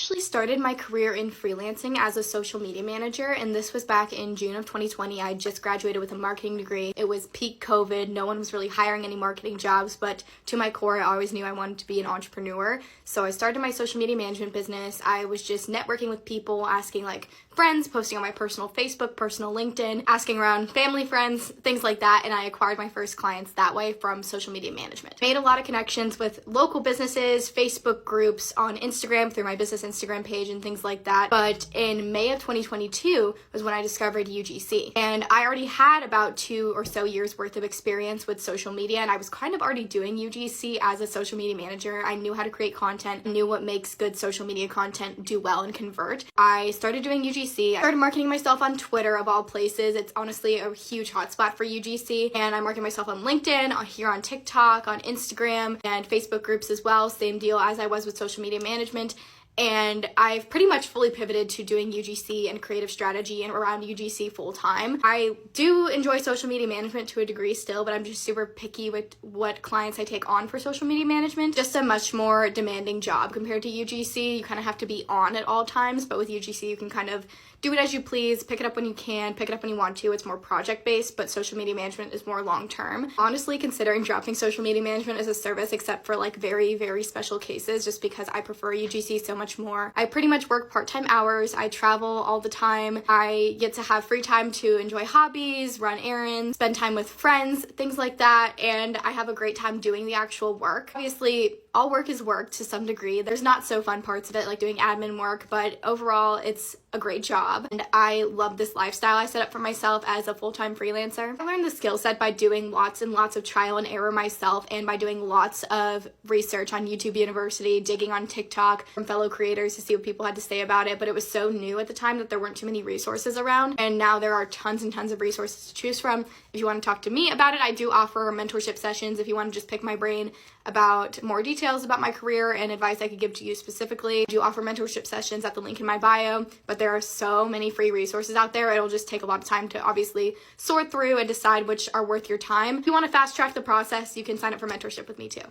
actually started my career in freelancing as a social media manager, and this was back in June of 2020. I just graduated with a marketing degree. It was peak COVID. No one was really hiring any marketing jobs, but to my core, I always knew I wanted to be an entrepreneur. So I started my social media management business. I was just networking with people, asking like friends, posting on my personal Facebook, personal LinkedIn, asking around family, friends, things like that, and I acquired my first clients that way from social media management. Made a lot of connections with local businesses, Facebook groups, on Instagram through my business Instagram page and things like that. But in May of 2022 was when I discovered UGC. And I already had about 2 or so years worth of experience with social media, and I was kind of already doing UGC as a social media manager. I knew how to create content, knew what makes good social media content do well and convert. I started doing UGC. I started marketing myself on Twitter, of all places. It's honestly a huge hotspot for UGC. And I marketed myself on LinkedIn, here on TikTok, on Instagram, and Facebook groups as well. Same deal as I was with social media management. And I've pretty much fully pivoted to doing UGC and creative strategy and around UGC full time. I do enjoy social media management to a degree still, but I'm just super picky with what clients I take on for social media management. Just a much more demanding job compared to UGC. You kind of have to be on at all times, but with UGC you can kind of do it as you please, pick it up when you can, pick it up when you want to. It's more project-based, but social media management is more long-term. Honestly, considering dropping social media management as a service, except for like very, very special cases, just because I prefer UGC so much more. I pretty much work part-time hours. I travel all the time. I get to have free time to enjoy hobbies, run errands, spend time with friends, things like that, and I have a great time doing the actual work. Obviously, all work is work to some degree. There's not so fun parts of it, like doing admin work, but overall, it's a great job, and I love this lifestyle I set up for myself as a full-time freelancer. I learned the skill set by doing lots and lots of trial and error myself, and by doing lots of research on YouTube University, digging on TikTok from fellow creators to see what people had to say about it. But it was so new at the time that there weren't too many resources around, and now there are tons and tons of resources to choose from. If you want to talk to me about it, I do offer mentorship sessions if you want to just pick my brain about more details about my career and advice I could give to you specifically. I do offer mentorship sessions at the link in my bio, but there are so many free resources out there. It'll just take a lot of time to obviously sort through and decide which are worth your time. If you want to fast track the process, you can sign up for mentorship with me too.